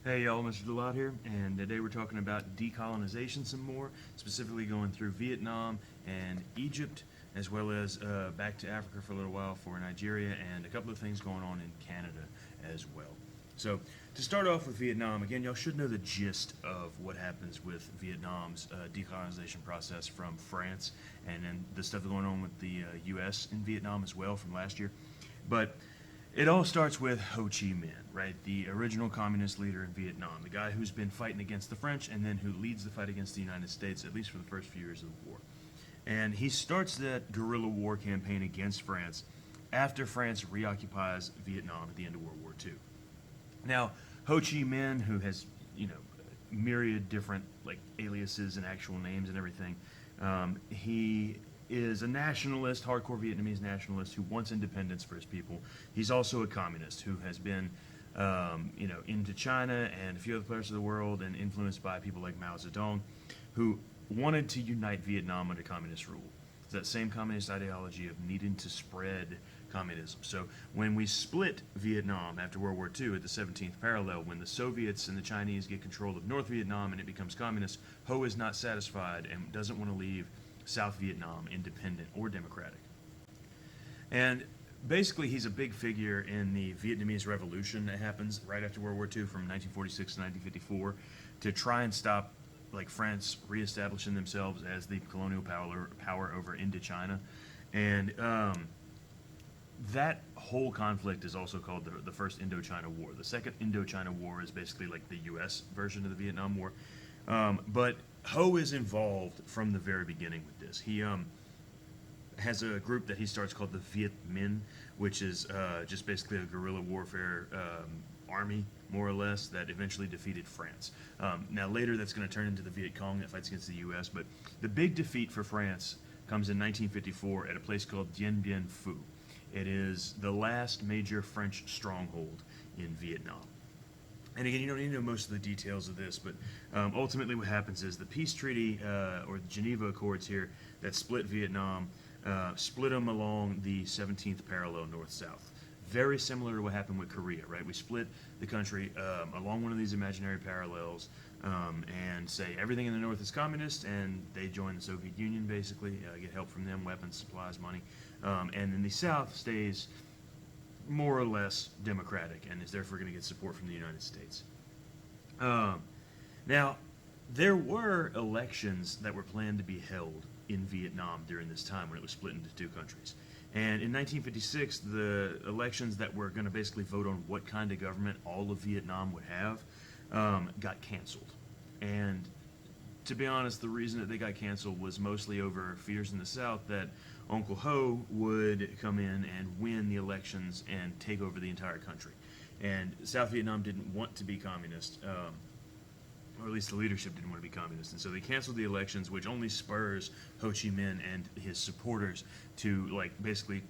Hey y'all, Mr. Delot here, and today we're talking about decolonization some more, specifically going through Vietnam and Egypt, as well as back to Africa for a little while for Nigeria, and a couple of things going on in Canada as well. So, to start off with Vietnam, again, y'all should know the gist of what happens with Vietnam's decolonization process from France, and then the stuff going on with the U.S. in Vietnam as well from last year. But it all starts with Ho Chi Minh, right? The original communist leader in Vietnam, the guy who's been fighting against the French and then who leads the fight against the United States, at least for the first few years of the war. And he starts that guerrilla war campaign against France after France reoccupies Vietnam at the end of World War II. Now, Ho Chi Minh, who has, myriad different aliases and actual names and everything, he is a nationalist, hardcore Vietnamese nationalist who wants independence for his people. He's also a communist who has been, into China and a few other parts of the world and influenced by people like Mao Zedong, who wanted to unite Vietnam under communist rule. It's that same communist ideology of needing to spread communism. So when we split Vietnam after World War II at the 17th parallel, when the Soviets and the Chinese get control of North Vietnam and it becomes communist, Ho is not satisfied and doesn't want to leave South Vietnam independent or democratic. And basically he's a big figure in the Vietnamese Revolution that happens right after World War II from 1946 to 1954 to try and stop France reestablishing themselves as the colonial power over Indochina. And that whole conflict is also called the First Indochina War. The Second Indochina War is basically like the U.S. version of the Vietnam War. But Ho is involved from the very beginning with this. He has a group that he starts called the Viet Minh, which is just basically a guerrilla warfare army, more or less, that eventually defeated France. Now later that's going to turn into the Viet Cong that fights against the U.S., but the big defeat for France comes in 1954 at a place called Dien Bien Phu. It is the last major French stronghold in Vietnam. And again, you don't need to know most of the details of this, but ultimately what happens is the peace treaty, or the Geneva Accords here, that split Vietnam, split them along the 17th parallel north-south. Very similar to what happened with Korea, right? We split the country along one of these imaginary parallels and say everything in the north is communist, and they join the Soviet Union, basically, get help from them, weapons, supplies, money. And then the south stays more or less democratic and is therefore going to get support from the United States. Now, there were elections that were planned to be held in Vietnam during this time when it was split into two countries. And in 1956, the elections that were going to basically vote on what kind of government all of Vietnam would have got canceled. And to be honest, the reason that they got canceled was mostly over fears in the South that Uncle Ho would come in and win the elections and take over the entire country. And South Vietnam didn't want to be communist, or at least the leadership didn't want to be communist. And so they canceled the elections, which only spurs Ho Chi Minh and his supporters to basically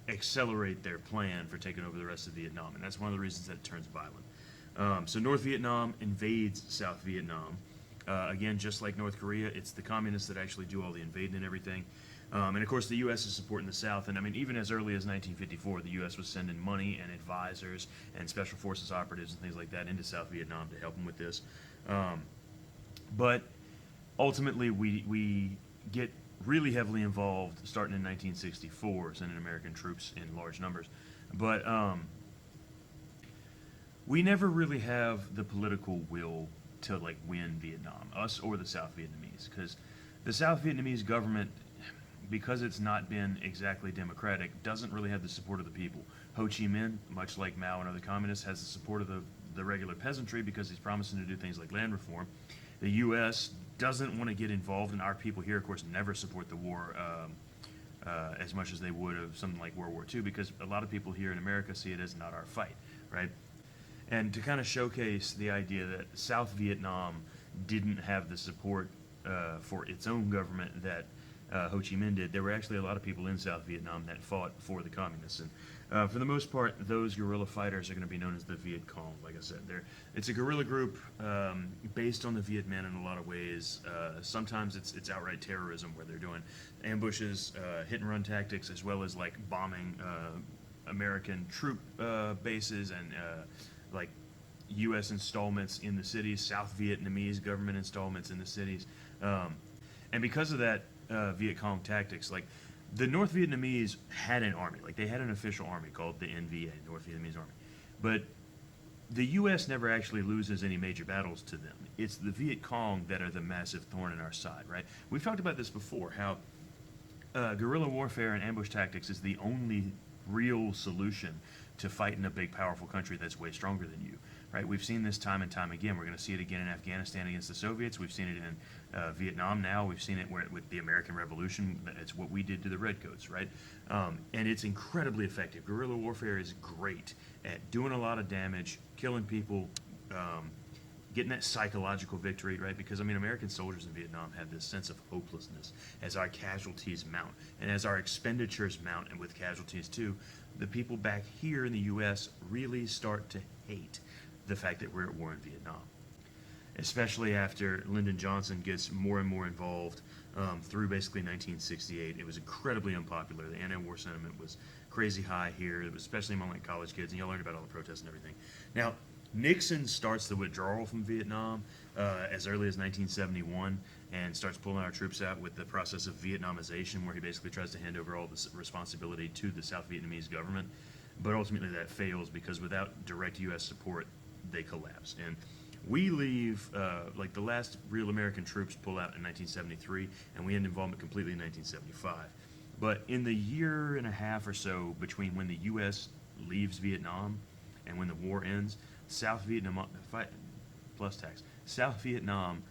accelerate their plan for taking over the rest of Vietnam. And that's one of the reasons that it turns violent. So North Vietnam invades South Vietnam. Again, just like North Korea, it's the communists that actually do all the invading and everything. And of course, the U.S. is supporting the South. And I mean, even as early as 1954, the U.S. was sending money and advisors and special forces operatives and things like that into South Vietnam to help them with this. But ultimately, we get really heavily involved starting in 1964, sending American troops in large numbers. But we never really have the political will to win Vietnam, us or the South Vietnamese, because the South Vietnamese government, because it's not been exactly democratic, doesn't really have the support of the people. Ho Chi Minh, much like Mao and other communists, has the support of the regular peasantry because he's promising to do things like land reform. The U.S. doesn't want to get involved, and our people here, of course, never support the war as much as they would of something like World War II, because a lot of people here in America see it as not our fight, right? And to kind of showcase the idea that South Vietnam didn't have the support for its own government that Ho Chi Minh did, there were actually a lot of people in South Vietnam that fought for the communists. And for the most part, those guerrilla fighters are going to be known as the Viet Cong. Like I said, it's a guerrilla group based on the Viet Minh in a lot of ways. Sometimes it's outright terrorism where they're doing ambushes, hit-and-run tactics, as well as bombing American troop bases and U.S. installments in the cities, South Vietnamese government installments in the cities. And because of that Viet Cong tactics, like the North Vietnamese had an army, like they had an official army called the NVA, North Vietnamese Army. But the U.S. never actually loses any major battles to them. It's the Viet Cong that are the massive thorn in our side, right? We've talked about this before, how guerrilla warfare and ambush tactics is the only real solution to fighting a big, powerful country that's way stronger than you, right? We've seen this time and time again. We're going to see it again in Afghanistan against the Soviets. We've seen it in Vietnam now. We've seen it with the American Revolution. It's what we did to the Redcoats, right? And it's incredibly effective. Guerrilla warfare is great at doing a lot of damage, killing people, getting that psychological victory, right? Because, I mean, American soldiers in Vietnam have this sense of hopelessness as our casualties mount. And as our expenditures mount, and with casualties too, the people back here in the U.S. really start to hate the fact that we're at war in Vietnam. Especially after Lyndon Johnson gets more and more involved through basically 1968. It was incredibly unpopular. The anti-war sentiment was crazy high here, it was especially among like college kids, and y'all learned about all the protests and everything. Now, Nixon starts the withdrawal from Vietnam as early as 1971 and starts pulling our troops out with the process of Vietnamization, where he basically tries to hand over all this responsibility to the South Vietnamese government. But ultimately that fails because without direct U.S. support, they collapse. And we leave, like the last real American troops pull out in 1973, and we end involvement completely in 1975. But in the year and a half or so between when the U.S. leaves Vietnam and when the war ends, South Vietnam South Vietnam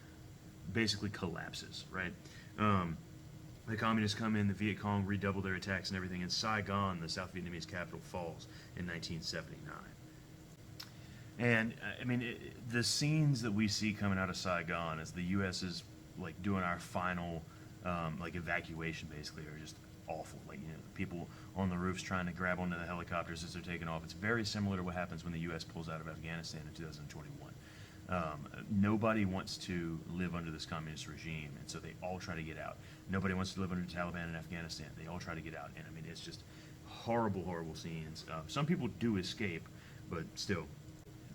basically collapses, right? The communists come in, the Viet Cong redouble their attacks and everything, and Saigon, the South Vietnamese capital, falls in 1979. And I mean, the scenes that we see coming out of Saigon as the U.S. is like doing our final like evacuation, basically, are just awful. Like, you know, people on the roofs trying to grab onto the helicopters as they're taking off. It's very similar to what happens when the U.S. pulls out of Afghanistan in 2021. Nobody wants to live under this communist regime, and so they all try to get out. Nobody wants to live under the Taliban in Afghanistan. They all try to get out. And I mean, it's just horrible, horrible scenes. Some people do escape, but still,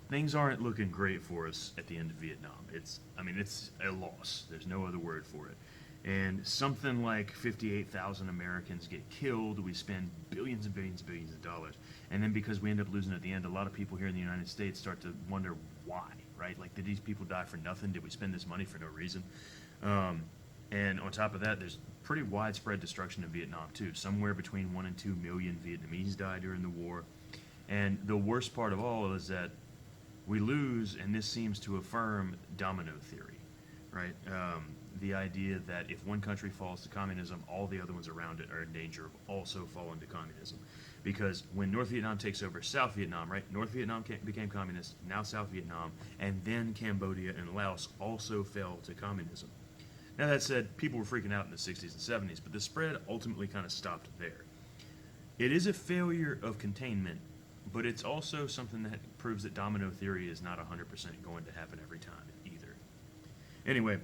things aren't looking great for us at the end of Vietnam. It's a loss. There's no other word for it. And something like 58,000 Americans get killed. We spend billions and billions and billions of dollars. And then because we end up losing at the end, a lot of people here in the United States start to wonder why, right? Like, did these people die for nothing? Did we spend this money for no reason? And on top of that, there's pretty widespread destruction in Vietnam too. Somewhere between 1 and 2 million Vietnamese died during the war. And the worst part of all is that we lose, and this seems to affirm domino theory, right? The idea that if one country falls to communism, all the other ones around it are in danger of also falling to communism. Because when North Vietnam takes over South Vietnam, right? North Vietnam became communist, now South Vietnam, and then Cambodia and Laos also fell to communism. Now that said, people were freaking out in the 60s and 70s, but the spread ultimately kind of stopped there. It is a failure of containment, but it's also something that proves that domino theory is not 100% going to happen every time either. Anyway,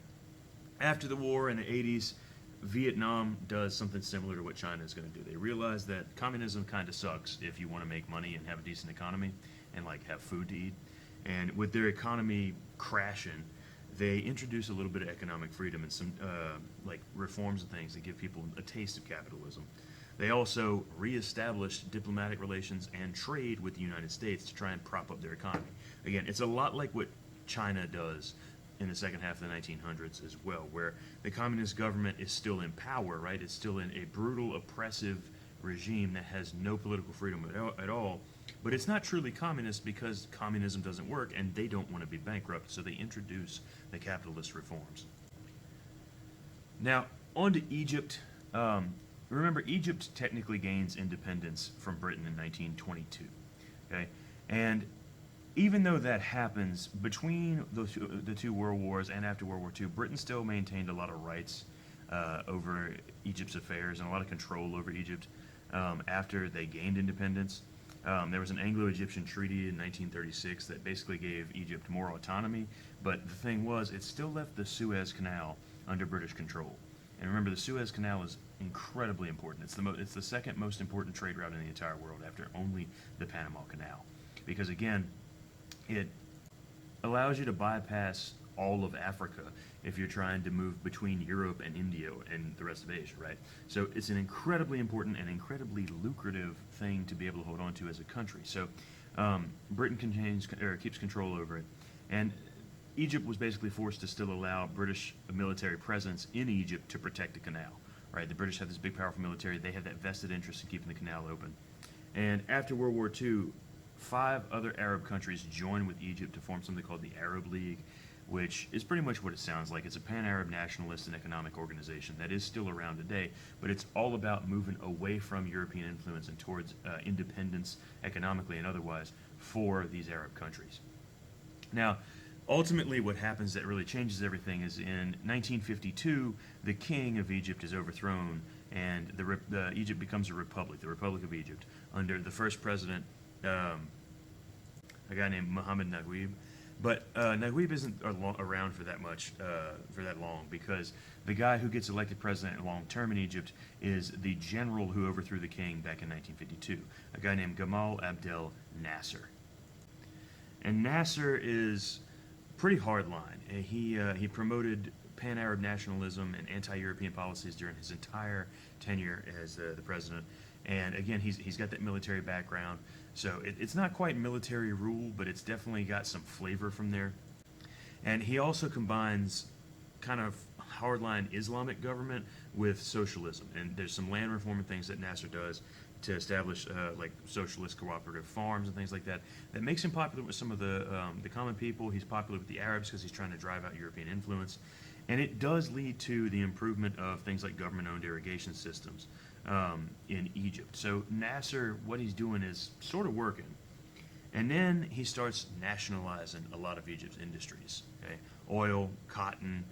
after the war in the 80s, Vietnam does something similar to what China is going to do. They realize that communism kind of sucks if you want to make money and have a decent economy and like have food to eat. And with their economy crashing, they introduce a little bit of economic freedom and some like reforms and things that give people a taste of capitalism. They also reestablished diplomatic relations and trade with the United States to try and prop up their economy. Again, it's a lot like what China does in the second half of the 1900s as well, where the communist government is still in power, right? It's still in a brutal, oppressive regime that has no political freedom at all. But it's not truly communist because communism doesn't work and they don't want to be bankrupt, so they introduce the capitalist reforms. Now, on to Egypt. Remember, Egypt technically gains independence from Britain in 1922, okay? And even though that happens, between the two world wars and after World War II, Britain still maintained a lot of rights over Egypt's affairs and a lot of control over Egypt after they gained independence. There was an Anglo-Egyptian treaty in 1936 that basically gave Egypt more autonomy, but the thing was, it still left the Suez Canal under British control. And remember, the Suez Canal is incredibly important. It's the second most important trade route in the entire world after only the Panama Canal. Because again, it allows you to bypass all of Africa if you're trying to move between Europe and India and the rest of Asia, right? So it's an incredibly important and incredibly lucrative thing to be able to hold on to as a country. So Britain keeps control over it. And Egypt was basically forced to still allow British military presence in Egypt to protect the canal, right? The British have this big, powerful military. They have that vested interest in keeping the canal open. And after World War II, 5 other Arab countries joined with Egypt to form something called the Arab League, which is pretty much what it sounds like. It's a pan-Arab nationalist and economic organization that is still around today, but it's all about moving away from European influence and towards independence economically and otherwise for these Arab countries. Now, ultimately what happens that really changes everything is in 1952, the king of Egypt is overthrown and Egypt becomes a republic, the Republic of Egypt, under the first president, a guy named Mohammed Naguib. But Naguib isn't around for that long, because the guy who gets elected president long term in Egypt is the general who overthrew the king back in 1952, a guy named Gamal Abdel Nasser. And Nasser is pretty hardline. He promoted pan-Arab nationalism and anti-European policies during his entire tenure as the president. And again, he's got that military background. So it's not quite military rule, but it's definitely got some flavor from there. And he also combines kind of hardline Islamic government with socialism. And there's some land reform and things that Nasser does to establish like socialist cooperative farms and things like that. That makes him popular with some of the common people. He's popular with the Arabs because he's trying to drive out European influence. And it does lead to the improvement of things like government-owned irrigation systems in Egypt. So Nasser, what he's doing is sort of working. And then he starts nationalizing a lot of Egypt's industries, okay? Oil, cotton,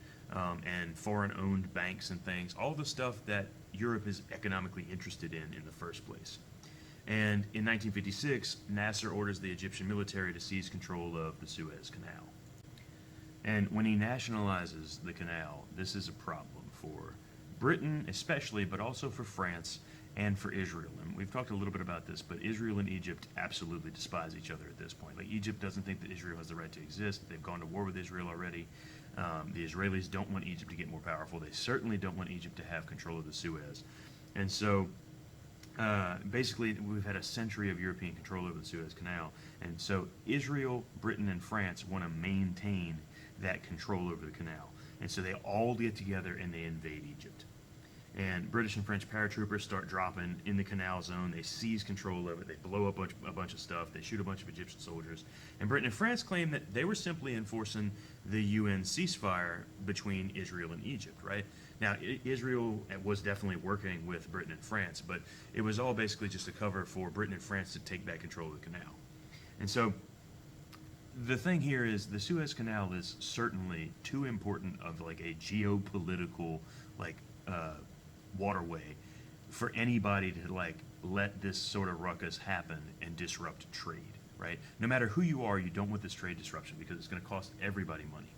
and foreign-owned banks and things, all the stuff that Europe is economically interested in the first place. And in 1956, Nasser orders the Egyptian military to seize control of the Suez Canal. And when he nationalizes the canal, this is a problem for Britain especially, but also for France and for Israel. And we've talked a little bit about this, but Israel and Egypt absolutely despise each other at this point. Like, Egypt doesn't think that Israel has the right to exist. They've gone to war with Israel already. The Israelis don't want Egypt to get more powerful. They certainly don't want Egypt to have control of the Suez. And so basically we've had a century of European control over the Suez Canal. And so Israel, Britain, and France want to maintain that control over the canal. And so they all get together and they invade Egypt. And British and French paratroopers start dropping in the canal zone. They seize control of it. They blow up a bunch of stuff. They shoot a bunch of Egyptian soldiers. And Britain and France claim that they were simply enforcing the UN ceasefire between Israel and Egypt, right? Now, Israel was definitely working with Britain and France, but it was all basically just a cover for Britain and France to take back control of the canal. And so the thing here is the Suez Canal is certainly too important of like a geopolitical waterway for anybody to like let this sort of ruckus happen and disrupt trade, right? No matter who you are, you don't want this trade disruption because it's going to cost everybody money.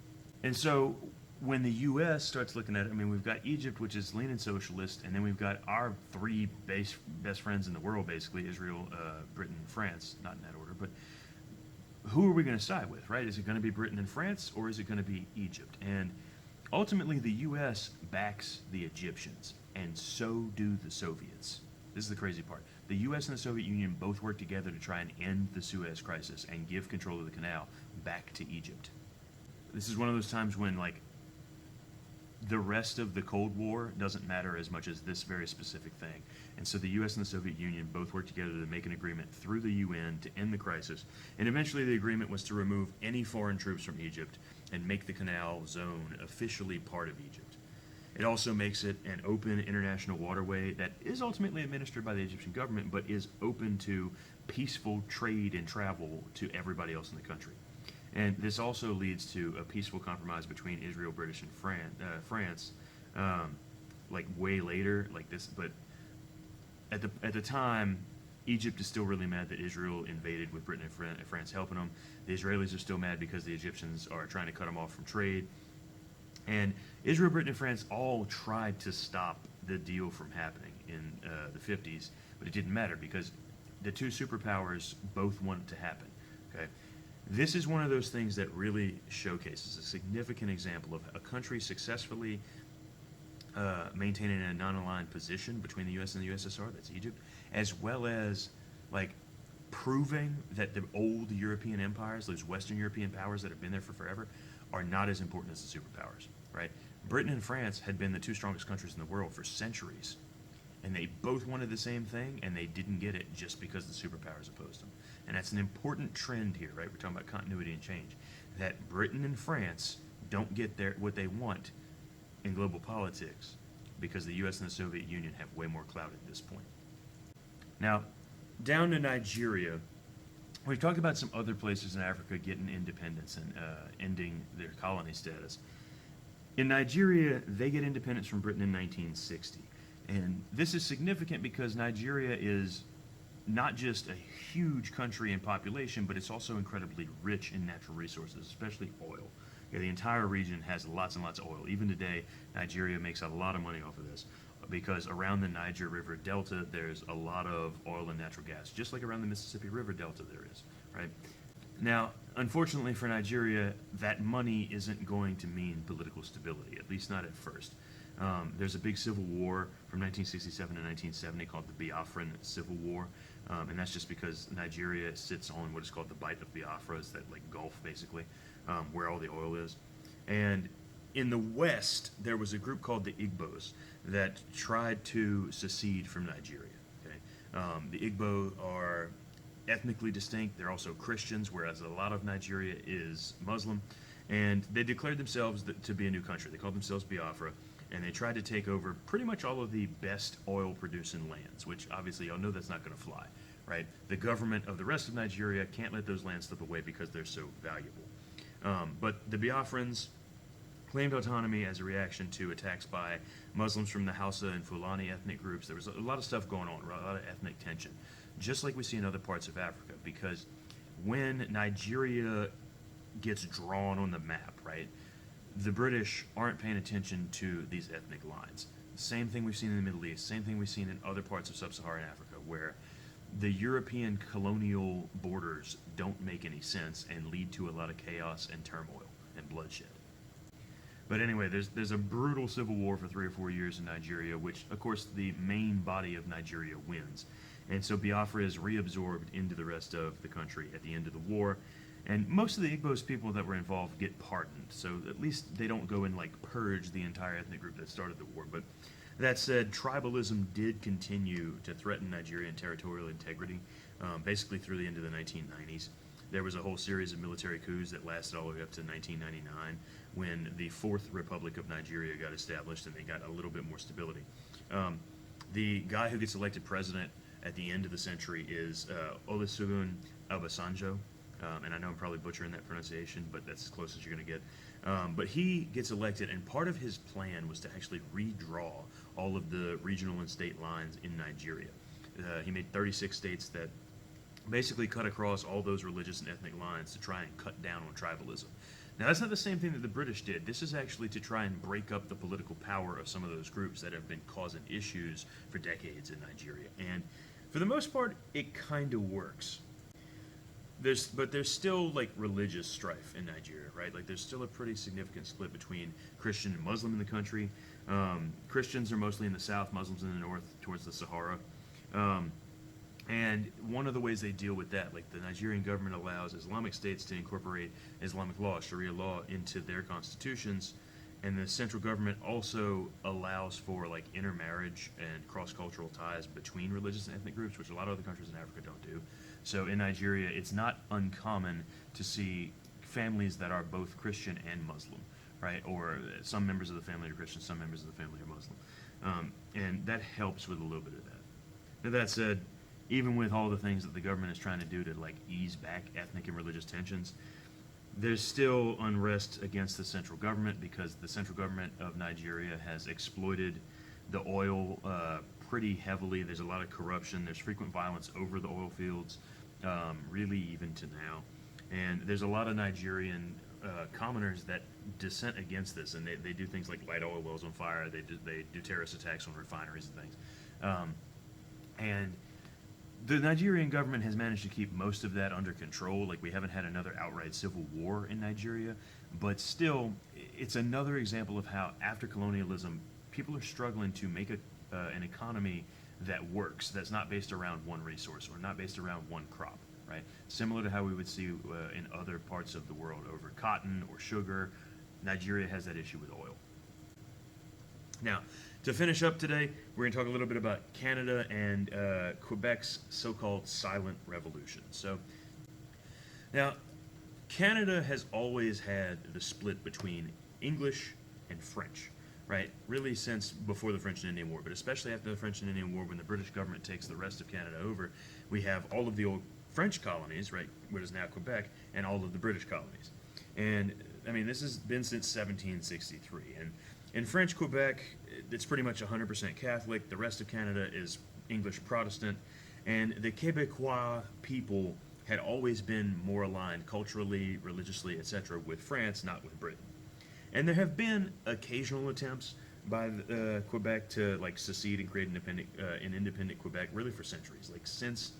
And so when the U.S. starts looking at it, I mean, we've got Egypt, which is leaning socialist, and then we've got our 3 best friends in the world, basically, Israel, Britain, and France, not in that order, but who are we going to side with, right? Is it going to be Britain and France, or is it going to be Egypt? And ultimately, the U.S. backs the Egyptians, and so do the Soviets. This is the crazy part. The U.S. and the Soviet Union both work together to try and end the Suez crisis and give control of the canal back to Egypt. This is one of those times when, like, the rest of the Cold War doesn't matter as much as this very specific thing. And so the U.S. and the Soviet Union both worked together to make an agreement through the UN to end the crisis. And eventually the agreement was to remove any foreign troops from Egypt and make the canal zone officially part of Egypt. It also makes it an open international waterway that is ultimately administered by the Egyptian government, but is open to peaceful trade and travel to everybody else in the country. And this also leads to a peaceful compromise between Israel, British, and France, like way later, like this. But at the time, Egypt is still really mad that Israel invaded with Britain and France helping them. The Israelis are still mad because the Egyptians are trying to cut them off from trade. And Israel, Britain, and France all tried to stop the deal from happening in the 50s, but it didn't matter because the 2 superpowers both want it to happen. Okay. This is one of those things that really showcases a significant example of a country successfully maintaining a non-aligned position between the U.S. and the USSR, that's Egypt, as well as like proving that the old European empires, those Western European powers that have been there for forever, are not as important as the superpowers, right? Britain and France had been the two strongest countries in the world for centuries, and they both wanted the same thing, and they didn't get it just because the superpowers opposed them. And that's an important trend here, right? We're talking about continuity and change. That Britain and France don't get what they want in global politics because the U.S. and the Soviet Union have way more clout at this point. Now, down to Nigeria, we've talked about some other places in Africa getting independence and ending their colony status. In Nigeria, they get independence from Britain in 1960. And this is significant because Nigeria is not just a huge country in population, but it's also incredibly rich in natural resources, especially oil. Yeah, the entire region has lots and lots of oil. Even today, Nigeria makes a lot of money off of this because around the Niger River Delta, there's a lot of oil and natural gas, just like around the Mississippi River Delta there is, right? Now, unfortunately for Nigeria, that money isn't going to mean political stability, at least not at first. There's a big civil war from 1967 to 1970 called the Biafran Civil War, and that's just because Nigeria sits on what is called the Bight of Biafra, it's that like Gulf basically, where all the oil is. And in the West, there was a group called the Igbos that tried to secede from Nigeria. Okay? The Igbo are ethnically distinct. They're also Christians, whereas a lot of Nigeria is Muslim. And they declared themselves to be a new country. They called themselves Biafra, and they tried to take over pretty much all of the best oil-producing lands, which obviously y'all know that's not going to fly, right? The government of the rest of Nigeria can't let those lands slip away because they're so valuable. But the Biafrans claimed autonomy as a reaction to attacks by Muslims from the Hausa and Fulani ethnic groups. There was a lot of stuff going on, a lot of ethnic tension, just like we see in other parts of Africa, because when Nigeria gets drawn on the map, right, the British aren't paying attention to these ethnic lines. Same thing we've seen in the Middle East, same thing we've seen in other parts of sub-Saharan Africa, where the European colonial borders don't make any sense and lead to a lot of chaos and turmoil and bloodshed. But anyway, there's a brutal civil war for 3 or 4 years in Nigeria, which, of course, the main body of Nigeria wins. And so Biafra is reabsorbed into the rest of the country at the end of the war. And most of the Igbos people that were involved get pardoned, so at least they don't go and like purge the entire ethnic group that started the war. But that said, tribalism did continue to threaten Nigerian territorial integrity, basically through the end of the 1990s. There was a whole series of military coups that lasted all the way up to 1999, when the Fourth Republic of Nigeria got established and they got a little bit more stability. The guy who gets elected president at the end of the century is Olusegun Obasanjo. And I know I'm probably butchering that pronunciation, but that's as close as you're going to get. But he gets elected, and part of his plan was to actually redraw all of the regional and state lines in Nigeria. He made 36 states that basically cut across all those religious and ethnic lines to try and cut down on tribalism. Now, that's not the same thing that the British did. This is actually to try and break up the political power of some of those groups that have been causing issues for decades in Nigeria. And for the most part, it kind of works. But there's still like religious strife in Nigeria, right? Like there's still a pretty significant split between Christian and Muslim in the country. Christians are mostly in the south, Muslims in the north towards the Sahara. And one of the ways they deal with that, like the Nigerian government allows Islamic states to incorporate Islamic law, Sharia law, into their constitutions. And the central government also allows for like intermarriage and cross-cultural ties between religious and ethnic groups, which a lot of other countries in Africa don't do. So in Nigeria, it's not uncommon to see families that are both Christian and Muslim, right? Or some members of the family are Christian, some members of the family are Muslim. And that helps with a little bit of that. Now, that said, even with all the things that the government is trying to do to like ease back ethnic and religious tensions, there's still unrest against the central government because the central government of Nigeria has exploited the oil pretty heavily. There's a lot of corruption. There's frequent violence over the oil fields, really even to now. And there's a lot of Nigerian commoners that dissent against this, and they do things like light oil wells on fire. They do terrorist attacks on refineries and things. And the Nigerian government has managed to keep most of that under control. Like, we haven't had another outright civil war in Nigeria, but still, it's another example of how after colonialism, people are struggling to make an economy that works, that's not based around one resource or not based around one crop, right? Similar to how we would see in other parts of the world over cotton or sugar. Nigeria has that issue with oil. Now, to finish up today, we're going to talk a little bit about Canada and Quebec's so-called silent revolution. So, now, Canada has always had the split between English and French, right? Really since before the French and Indian War, but especially after the French and Indian War, when the British government takes the rest of Canada over, we have all of the old French colonies, right, what is now Quebec, and all of the British colonies. And, I mean, this has been since 1763, and in French Quebec, it's pretty much 100% Catholic. The rest of Canada is English Protestant. And the Quebecois people had always been more aligned culturally, religiously, etc. with France, not with Britain. And there have been occasional attempts by Quebec to like secede and create an independent Quebec, really for centuries. Like since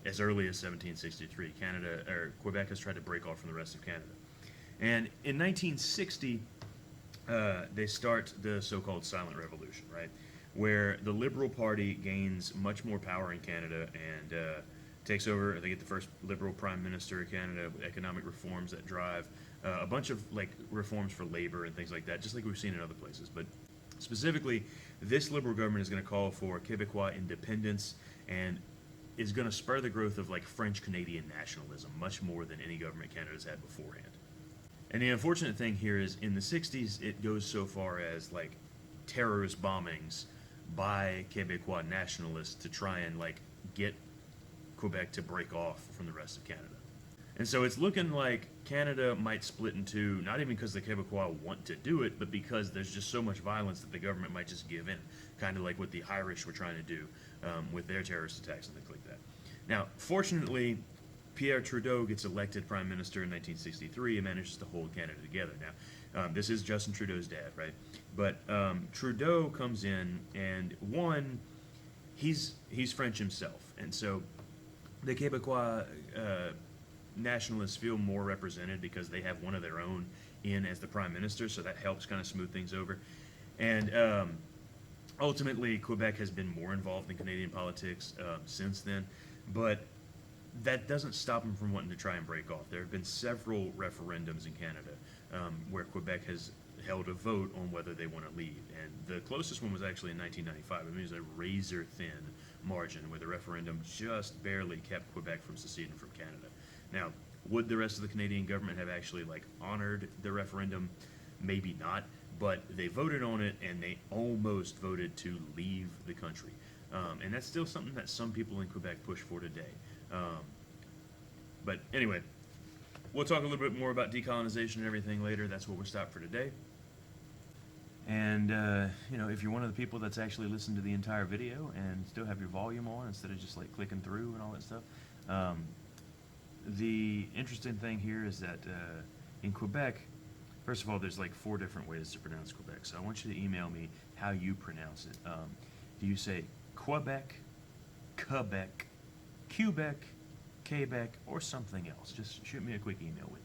as early as 1763, Quebec has tried to break off from the rest of Canada. And in 1960, they start the so-called Silent Revolution, right? Where the Liberal Party gains much more power in Canada and takes over. They get the first Liberal Prime Minister of Canada with economic reforms that drive a bunch of like reforms for labor and things like that, just like we've seen in other places. But specifically, this Liberal government is going to call for Quebecois independence and is going to spur the growth of like French-Canadian nationalism much more than any government Canada's had beforehand. And the unfortunate thing here is in the 60s, it goes so far as like terrorist bombings by Quebecois nationalists to try and like get Quebec to break off from the rest of Canada. And so it's looking like Canada might split in two, not even because the Quebecois want to do it, but because there's just so much violence that the government might just give in, kind of like what the Irish were trying to do with their terrorist attacks and things like that. Now, fortunately, Pierre Trudeau gets elected prime minister in 1963 and manages to hold Canada together. Now, this is Justin Trudeau's dad, right? But Trudeau comes in, and one, he's French himself, and so the Quebecois nationalists feel more represented because they have one of their own in as the prime minister, so that helps kind of smooth things over. And ultimately, Quebec has been more involved in Canadian politics since then, but that doesn't stop them from wanting to try and break off. There have been several referendums in Canada where Quebec has held a vote on whether they want to leave. And the closest one was actually in 1995. I mean, it was a razor-thin margin where the referendum just barely kept Quebec from seceding from Canada. Now, would the rest of the Canadian government have actually like honored the referendum? Maybe not, but they voted on it and they almost voted to leave the country. And that's still something that some people in Quebec push for today. But anyway, we'll talk a little bit more about decolonization and everything later. That's where we'll stop for today. And, you know, if you're one of the people that's actually listened to the entire video and still have your volume on instead of just like clicking through and all that stuff, the interesting thing here is that in Quebec, first of all, there's like 4 different ways to pronounce Quebec. So I want you to email me how you pronounce it. Do you say Quebec, Quebec, Quebec, Quebec, or something else? Just shoot me a quick email with